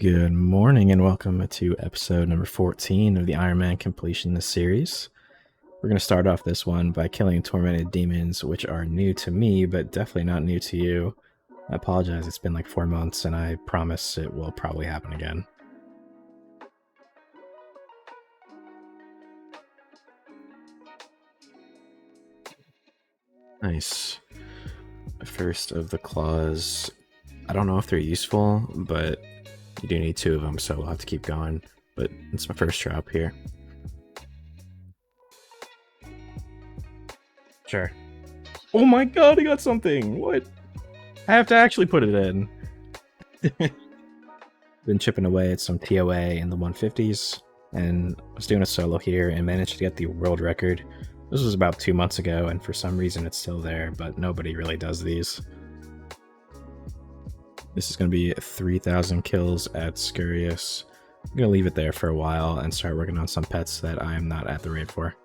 Good morning and welcome to episode number 14 of the Ironman Completionist series. We're going to start off this one by killing tormented demons, which are new to me, but definitely not new to you. I apologize, it's been like 4 months and I promise it will probably happen again. Nice. First of the claws. I don't know if they're useful, but you do need 2 of them, so we'll have to keep going. But it's my first drop here. Sure. Oh my god, I got something! What? I have to actually put it in. Been chipping away at some TOA in the 150s, and I was doing a solo here and managed to get the world record. This was about 2 months ago, and for some reason it's still there, but nobody really does these. This is going to be 3,000 kills at Scarious. I'm going to leave it there for a while and start working on some pets that I am not at the rate for.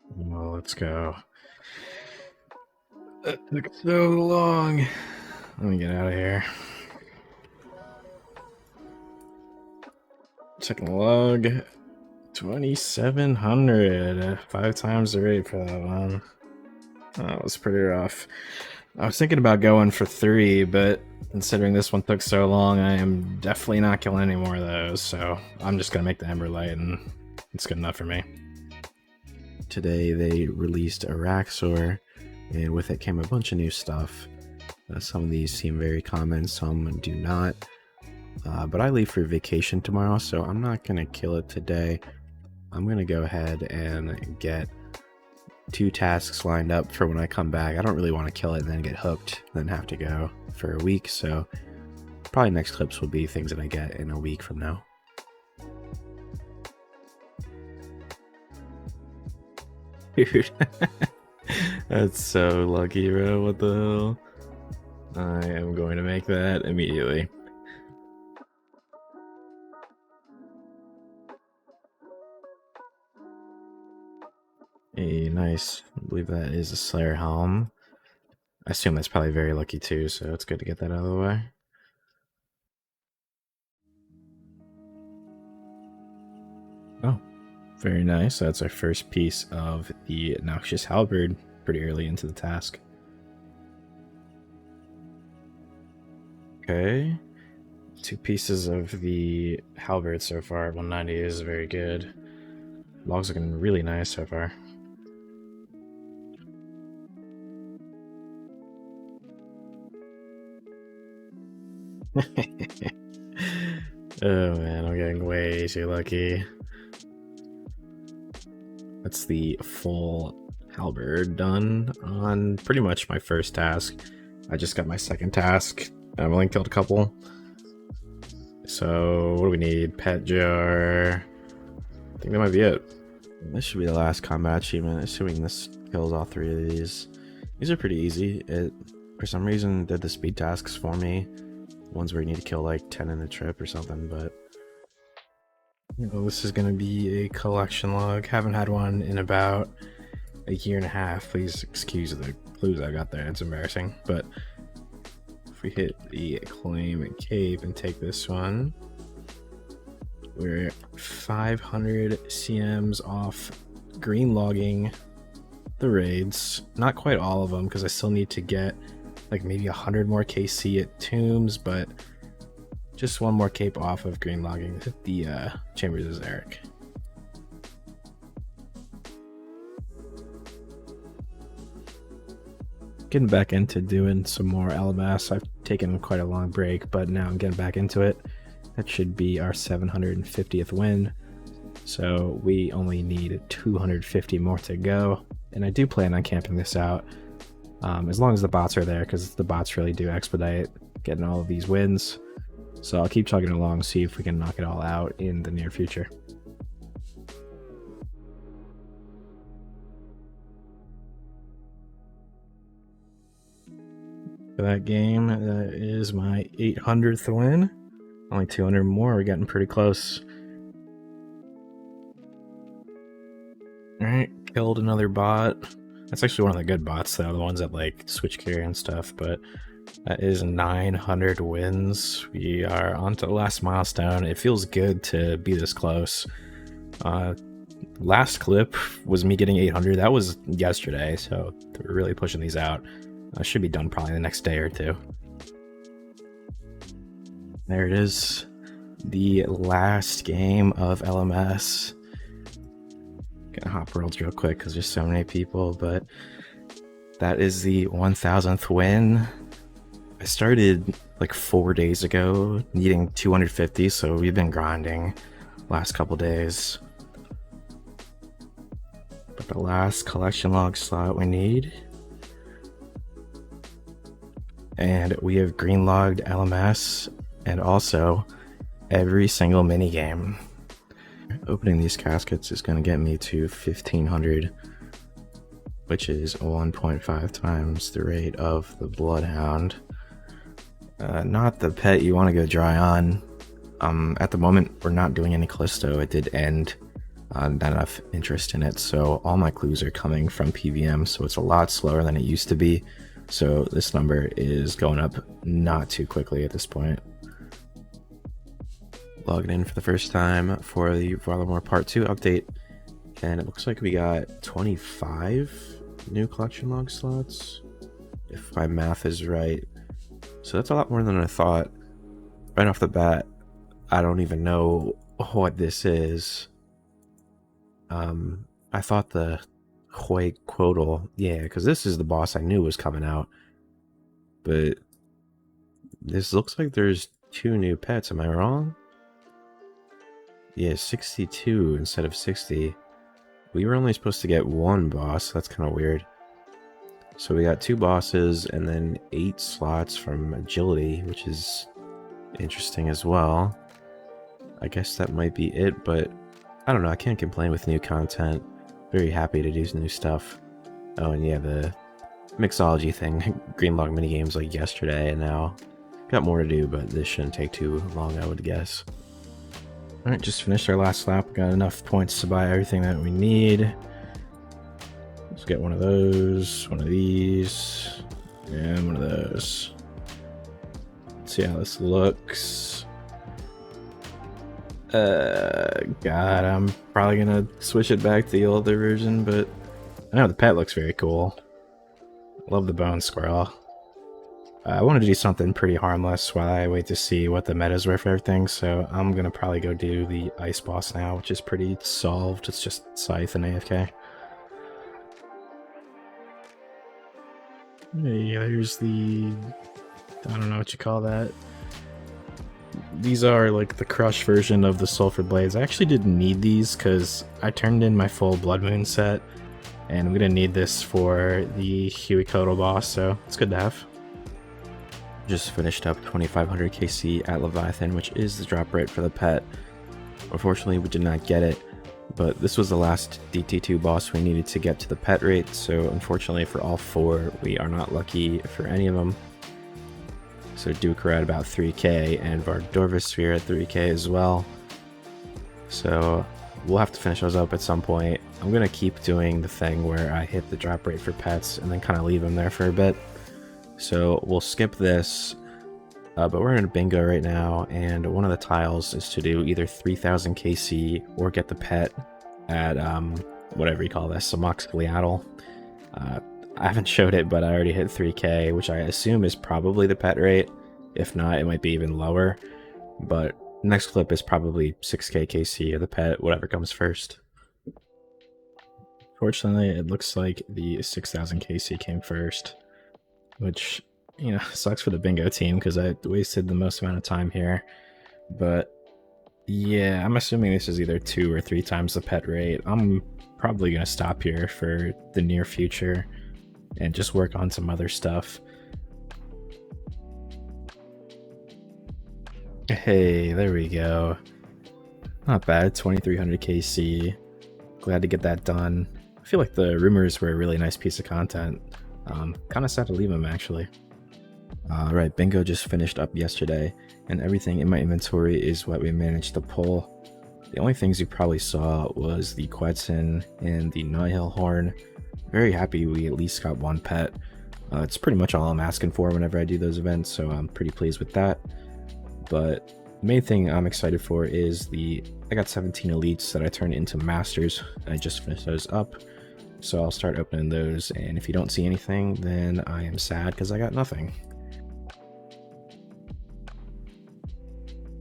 Well, let's go. That took so long. Let me get out of here. Second log. 2,700. 5 times the rate for that one. That was pretty rough. I was thinking about going for 3, but considering this one took so long, I am definitely not killing any more of those, so I'm just gonna make the Ember Light and it's good enough for me. Today they released Araxxor, and with it came a bunch of new stuff. Some of these seem very common, some do not. But I leave for vacation tomorrow, so I'm not gonna kill it today. I'm gonna go ahead and get 2 tasks lined up for when I come back. I don't really want to kill it and then get hooked, then have to go for a week, so probably next clips will be things that I get in a week from now. Dude, that's so lucky, bro. What the hell? I am going to make that immediately. Nice. I believe that is a Slayer Helm. I assume that's probably very lucky too, so it's good to get that out of the way. Oh, very nice. That's our first piece of the Noxious Halberd pretty early into the task. Okay. 2 pieces of the Halberd so far. 190 is very good. Log's looking really nice so far. Oh man, I'm getting way too lucky. That's the full halberd done on pretty much my first task. I just got my second task. I've only killed a couple. So what do we need? Pet jar. I think that might be it. This should be the last combat achievement, assuming this kills all 3 of these. These are pretty easy. It, for some reason, did the speed tasks for me. Ones where you need to kill like 10 in a trip or something, but this is going to be a collection log. Haven't had one in about a year and a half. Please excuse the clues I got there. It's embarrassing. But if we hit the claim and cape and take this one, we're 500 CMs off green logging the raids. Not quite all of them, because I still need to get like maybe 100 more KC at tombs, but just 1 more cape off of green logging the chambers of Xeric. Getting back into doing some more Alabas. I've taken quite a long break, but now I'm getting back into it. That should be our 750th win. So we only need 250 more to go. And I do plan on camping this out as long as the bots are there, because the bots really do expedite getting all of these wins. So I'll keep chugging along, see if we can knock it all out in the near future. For that game, that is my 800th win. Only 200 more, we're getting pretty close. Alright, killed another bot. That's actually one of the good bots, though, the ones that like switch gear and stuff. But that is 900 wins. We are on to the last milestone. It feels good to be this close. Last clip was me getting 800. That was yesterday, so we're really pushing these out. I should be done probably the next day or two. There it is. The last game of LMS. Gonna hop worlds real quick because there's so many people, but that is the 1000th win. I started like 4 days ago, needing 250, so we've been grinding last couple days. But the last collection log slot we need. And we have green logged LMS and also every single minigame. Opening these caskets is going to get me to 1500, which is 1.5 times the rate of the Bloodhound. Not the pet you want to go dry on. At the moment, we're not doing any Callisto. It did end. Not enough interest in it, so all my clues are coming from PVM, so it's a lot slower than it used to be. So this number is going up not too quickly at this point. Logging in for the first time for the Varlamore Part 2 update, and it looks like we got 25 new collection log slots, if my math is right. So that's a lot more than I thought. Right off the bat, I don't even know what this is. I thought the Hueycoatl, yeah, because this is the boss I knew was coming out. But this looks like there's 2 new pets, am I wrong? Yeah, 62 instead of 60. We were only supposed to get 1 boss, that's kind of weird. So we got 2 bosses and then 8 slots from agility, which is interesting as well. I guess that might be it, but I don't know, I can't complain with new content. Very happy to do some new stuff. Oh, and yeah, the Mixology thing, green log minigames like yesterday, and now got more to do, but this shouldn't take too long, I would guess. Alright, just finished our last lap. Got enough points to buy everything that we need. Let's get one of those, one of these, and one of those. Let's see how this looks. God, I'm probably gonna switch it back to the older version, but I know the pet looks very cool. Love the bone squirrel. I wanted to do something pretty harmless while I wait to see what the metas were for everything, so I'm gonna probably go do the ice boss now, which is pretty solved. It's just Scythe and AFK. Hey, there's the... I don't know what you call that. These are like the crush version of the Sulfur Blades. I actually didn't need these because I turned in my full Blood Moon set, and I'm gonna need this for the Hueycoatl boss, so it's good to have. Just finished up 2500 KC at Leviathan, which is the drop rate for the pet. Unfortunately, we did not get it, but this was the last DT2 boss we needed to get to the pet rate, so unfortunately for all 4, we are not lucky for any of them. So Duke are at about 3k, and Vardorvisphere at 3k as well. So we'll have to finish those up at some point. I'm going to keep doing the thing where I hit the drop rate for pets and then kind of leave them there for a bit. So we'll skip this, but we're in a bingo right now, and one of the tiles is to do either 3000 KC or get the pet at whatever you call this, Mixology. I haven't showed it, but I already hit 3k, which I assume is probably the pet rate. If not, it might be even lower. But next clip is probably 6k KC or the pet, whatever comes first. Fortunately, it looks like the 6000 KC came first, which, you know, sucks for the bingo team because I wasted the most amount of time here. But yeah, I'm assuming this is either 2 or 3 times the pet rate. I'm probably going to stop here for the near future and just work on some other stuff. Hey, there we go. Not bad, 2300 KC. Glad to get that done. I feel like the rumors were a really nice piece of content. Kind of sad to leave them, actually. Alright, bingo just finished up yesterday, and everything in my inventory is what we managed to pull. The only things you probably saw was the Quetzin and the Nihil Horn. Very happy we at least got one pet. It's pretty much all I'm asking for whenever I do those events, so I'm pretty pleased with that. But the main thing I'm excited for is I got 17 elites that I turned into masters. I just finished those up, so I'll start opening those, and if you don't see anything, then I am sad because I got nothing.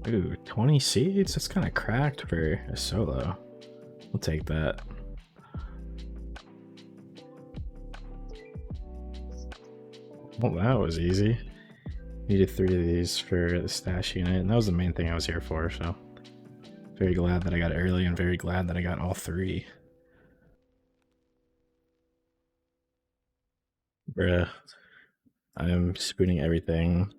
Ooh, 20 seeds? That's kind of cracked for a solo. We'll take that. Well, that was easy. Needed 3 of these for the stash unit, and that was the main thing I was here for, so very glad that I got it early and very glad that I got all 3. Bruh. I'm spooning everything.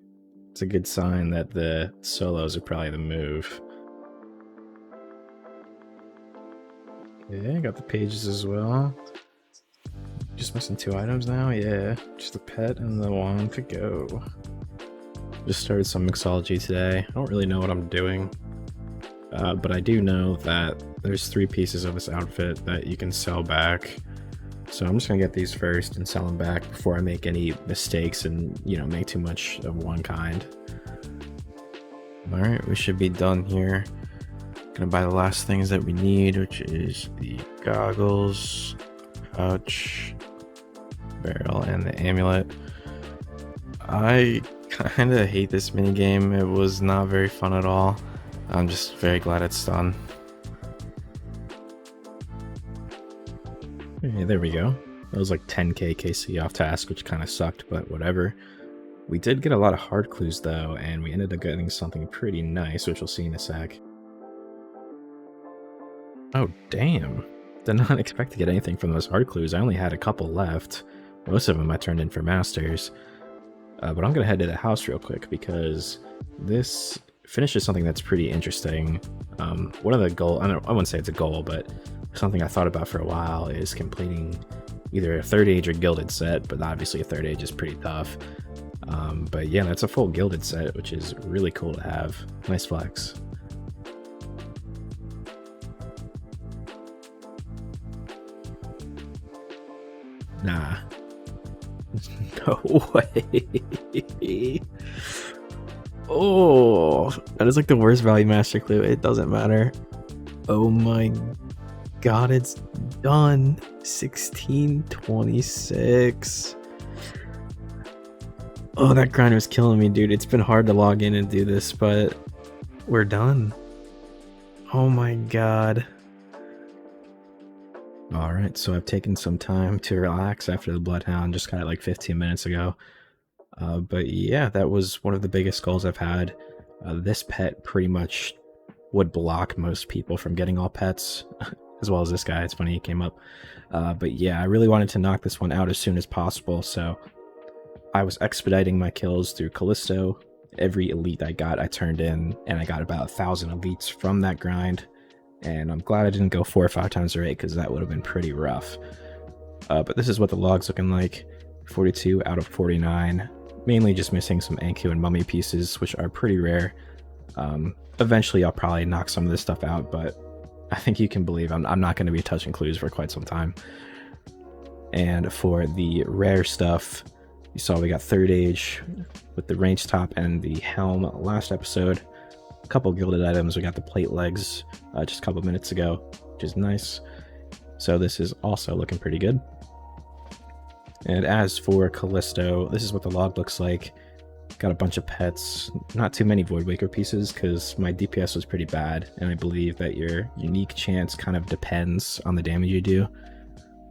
It's a good sign that the solos are probably the move. Yeah, got the pages as well. Just missing 2 items now? Yeah, just a pet and the wand to go. Just started some mixology today. I don't really know what I'm doing, but I do know that there's 3 pieces of this outfit that you can sell back. So I'm just gonna get these first and sell them back before I make any mistakes and, you know, make too much of one kind. Alright, we should be done here. Gonna buy the last things that we need, which is the goggles, pouch, barrel, and the amulet. I kinda hate this minigame. It was not very fun at all. I'm just very glad it's done. Okay, there we go. That was like 10k KC off task, which kind of sucked, but whatever. We did get a lot of hard clues though, and we ended up getting something pretty nice, which we'll see in a sec. Oh, damn. Did not expect to get anything from those hard clues. I only had a couple left. Most of them I turned in for masters. But I'm going to head to the house real quick because this finishes something that's pretty interesting. One of the goals, I wouldn't say it's a goal, but something I thought about for a while is completing either a third age or gilded set, but obviously a third age is pretty tough. But yeah, that's a full gilded set, which is really cool to have. Nice flex. Nah. No way. Oh, that is like the worst value master clue. It doesn't matter. Oh my god, it's done. 1626. Oh, that grind was killing me, dude. It's been hard to log in and do this, but we're done. Oh my god. Alright, so I've taken some time to relax after the Bloodhound. Just got it like 15 minutes ago. But yeah, that was one of the biggest goals I've had. This pet pretty much would block most people from getting all pets, as well as this guy. It's funny he came up. But yeah, I really wanted to knock this one out as soon as possible, so I was expediting my kills through Callisto. Every elite I got, I turned in, and I got about 1,000 elites from that grind. And I'm glad I didn't go 4 or 5 times their rate, because that would have been pretty rough. But this is what the log's looking like. 42 out of 49. Mainly just missing some Anku and Mummy pieces, which are pretty rare. Eventually I'll probably knock some of this stuff out, but I think you can believe I'm not going to be touching clues for quite some time. And for the rare stuff, you saw we got third age with the range top and the helm last episode. A couple gilded items. We got the plate legs just a couple minutes ago, which is nice. So this is also looking pretty good. And as for Callisto, this is what the log looks like. Got a bunch of pets, not too many Voidwaker pieces because my DPS was pretty bad, and I believe that your unique chance kind of depends on the damage you do.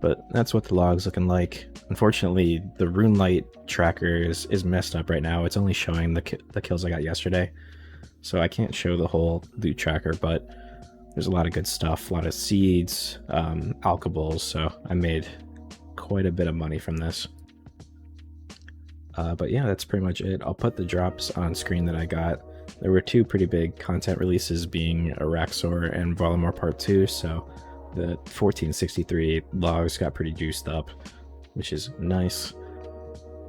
But that's what the log's looking like. Unfortunately, the Runelight tracker is messed up right now. It's only showing the kills I got yesterday. So I can't show the whole loot tracker, but there's a lot of good stuff, a lot of seeds, alkables, so I made quite a bit of money from this. But yeah, that's pretty much it. I'll put the drops on screen that I got. There were 2 pretty big content releases, being Araxxor and Varlamore Part 2, so the 1463 logs got pretty juiced up, which is nice.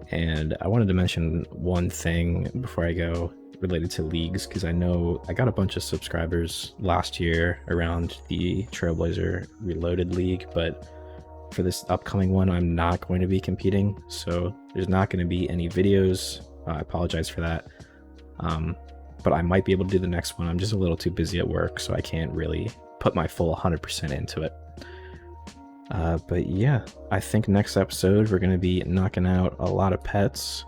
And I wanted to mention one thing before I go, related to leagues, because I know I got a bunch of subscribers last year around the Trailblazer Reloaded League, but for this upcoming one, I'm not going to be competing, so there's not going to be any videos. I apologize for that. But I might be able to do the next one. I'm just a little too busy at work, so I can't really put my full 100% into it. But yeah, I think next episode we're going to be knocking out a lot of pets.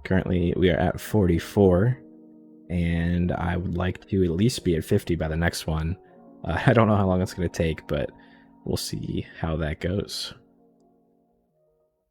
Currently, we are at 44, and I would like to at least be at 50 by the next one. I don't know how long it's going to take, but we'll see how that goes.